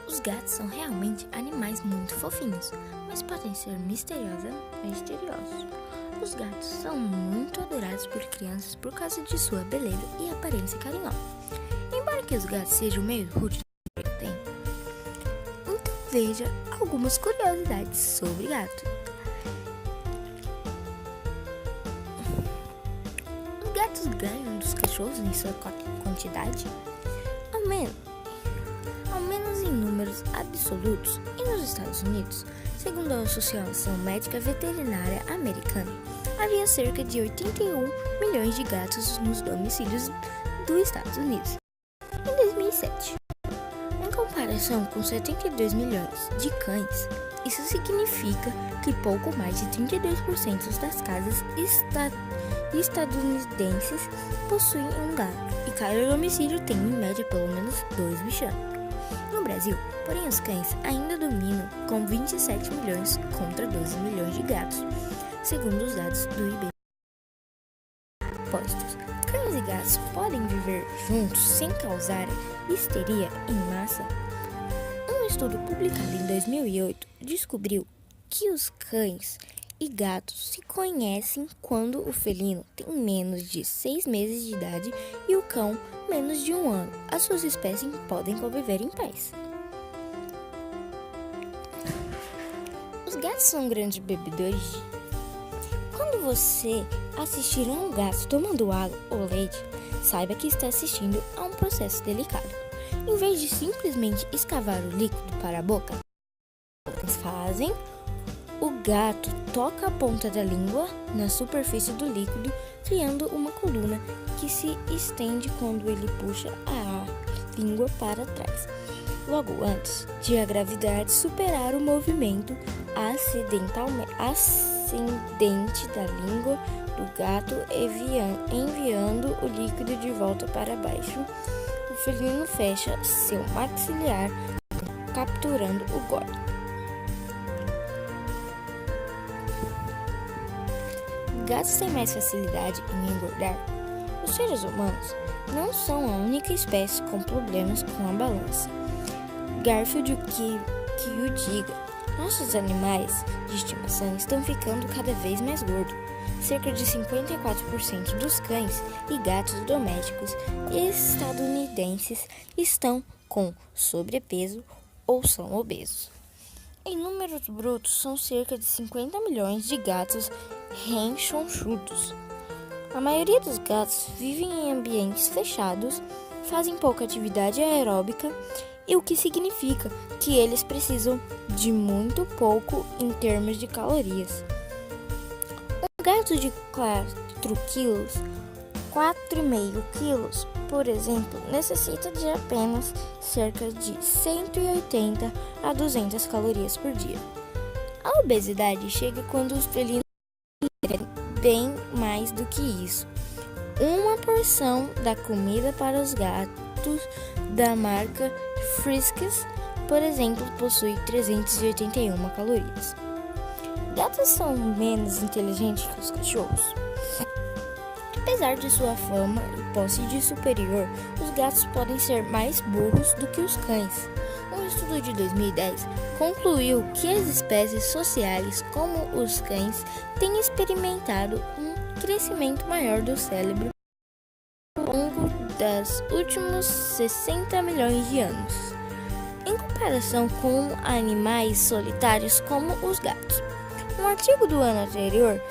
Os gatos são realmente animais muito fofinhos, mas podem ser misteriosos. Os gatos são muito adorados por crianças por causa de sua beleza e aparência carinhosa. Embora que os gatos sejam meio rudes, então veja algumas curiosidades sobre gatos. Os gatos ganham dos cachorros em sua quantidade? Ao menos em números absolutos, e nos Estados Unidos, segundo a Associação Médica Veterinária Americana, havia cerca de 81 milhões de gatos nos domicílios dos Estados Unidos em 2007. Em comparação com 72 milhões de cães, isso significa que pouco mais de 32% das casas estadunidenses possuem um gato, e cada domicílio tem em média pelo menos 2 bichanos. No Brasil, porém, os cães ainda dominam com 27 milhões contra 12 milhões de gatos, segundo os dados do IBGE. Postos, cães e gatos podem viver juntos sem causar histeria em massa? Um estudo publicado em 2008 descobriu que os cães e gatos se conhecem quando o felino tem menos de 6 meses de idade e o cão menos de 1 ano. As suas espécies podem conviver em paz. Os gatos são grandes bebedores. Quando você assistir a um gato tomando água ou leite, saiba que está assistindo a um processo delicado. Em vez de simplesmente escavar o líquido para a boca, eles fazem. O gato toca a ponta da língua na superfície do líquido, criando uma coluna que se estende quando ele puxa a língua para trás. Logo antes de a gravidade superar o movimento ascendente da língua do gato, enviando o líquido de volta para baixo, o felino fecha seu maxilar, capturando o gole. Gatos têm mais facilidade em engordar. Os seres humanos não são a única espécie com problemas com a balança. Garfield que o diga. Nossos animais de estimação estão ficando cada vez mais gordos. Cerca de 54% dos cães e gatos domésticos estadunidenses estão com sobrepeso ou são obesos. Em números brutos, são cerca de 50 milhões de gatos rechonchudos. A maioria dos gatos vivem em ambientes fechados, fazem pouca atividade aeróbica, e o que significa que eles precisam de muito pouco em termos de calorias. Um gato de 4 quilos, 4,5 quilos, por exemplo, necessita de apenas cerca de 180 a 200 calorias por dia. A obesidade chega quando os felinos ingerem bem mais do que isso. Uma porção da comida para os gatos da marca Friskies, por exemplo, possui 381 calorias. Gatos são menos inteligentes que os cachorros. Apesar de sua fama e posse de superior, os gatos podem ser mais burros do que os cães. Um estudo de 2010 concluiu que as espécies sociais, como os cães, têm experimentado um crescimento maior do cérebro ao longo dos últimos 60 milhões de anos, em comparação com animais solitários como os gatos. Um artigo do ano anterior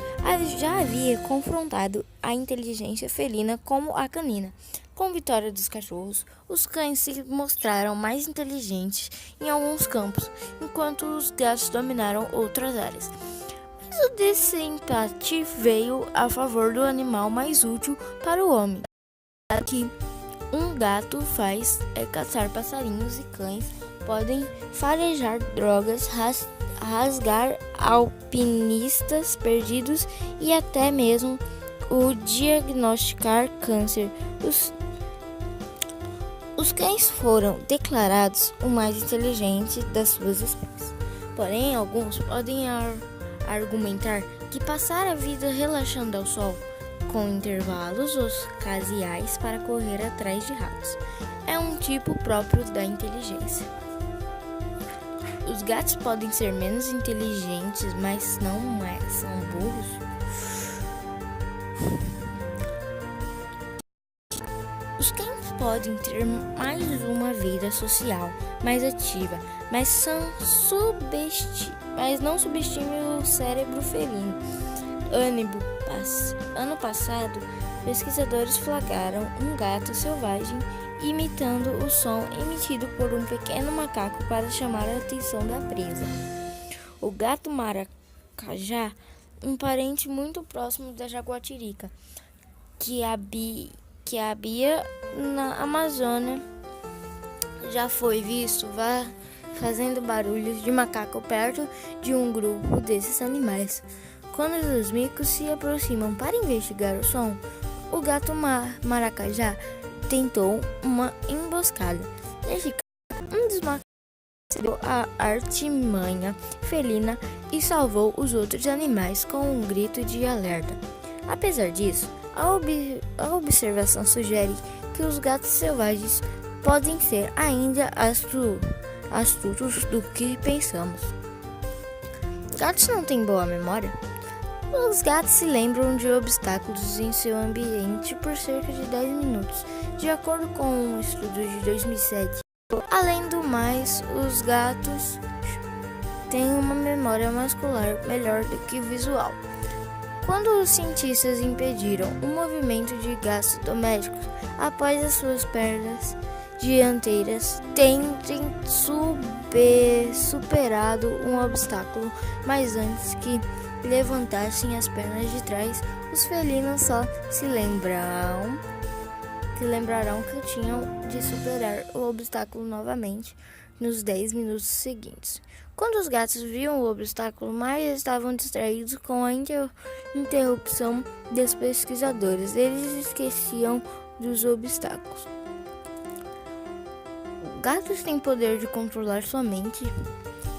já havia confrontado a inteligência felina como a canina. Com a vitória dos cachorros, os cães se mostraram mais inteligentes em alguns campos, enquanto os gatos dominaram outras áreas. Mas o desempate veio a favor do animal mais útil para o homem. O que um gato faz é caçar passarinhos e cães podem farejar drogas, rasgar alpinistas perdidos e até mesmo o diagnosticar câncer. Os cães foram declarados o mais inteligente das suas espécies. Porém, alguns podem argumentar que passar a vida relaxando ao sol, com intervalos ocasionais para correr atrás de ratos, é um tipo próprio da inteligência. os gatos podem ser menos inteligentes, mas não são burros? Os cães podem ter mais uma vida social mais ativa, mas não subestime o cérebro felino. Ano passado, pesquisadores flagraram um gato selvagem imitando o som emitido por um pequeno macaco para chamar a atenção da presa. O gato maracajá, um parente muito próximo da jaguatirica, que habita na Amazônia, já foi visto fazendo barulhos de macaco perto de um grupo desses animais. Quando os micos se aproximam para investigar o som, o gato maracajá tentou uma emboscada. Neste caso, um dos macacos recebeu a artimanha felina e salvou os outros animais com um grito de alerta. Apesar disso, a observação sugere que os gatos selvagens podem ser ainda astutos do que pensamos. Gatos não têm boa memória? Os gatos se lembram de obstáculos em seu ambiente por cerca de 10 minutos, de acordo com um estudo de 2007. Além do mais, os gatos têm uma memória muscular melhor do que visual. Quando os cientistas impediram o movimento de gatos domésticos após as suas pernas dianteiras terem superado um obstáculo, mas antes que levantassem as pernas de trás, os felinos só se lembrarão que tinham de superar o obstáculo novamente nos 10 minutos seguintes. Quando os gatos viam o obstáculo, mais estavam distraídos com a interrupção dos pesquisadores. Eles esqueciam dos obstáculos. Gatos têm poder de controlar sua mente?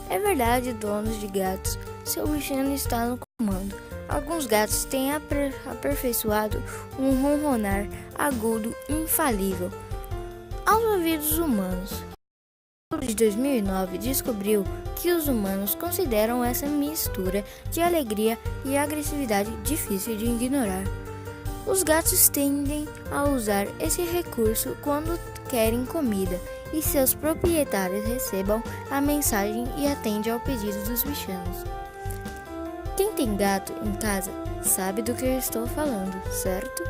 É verdade, donos de gatos, seu bichinho está no comando. Alguns gatos têm aperfeiçoado um ronronar agudo infalível aos ouvidos humanos. O estudo de 2009 descobriu que os humanos consideram essa mistura de alegria e agressividade difícil de ignorar. Os gatos tendem a usar esse recurso quando querem comida e seus proprietários recebam a mensagem e atendem ao pedido dos bichanos. Quem tem gato em casa sabe do que eu estou falando, certo?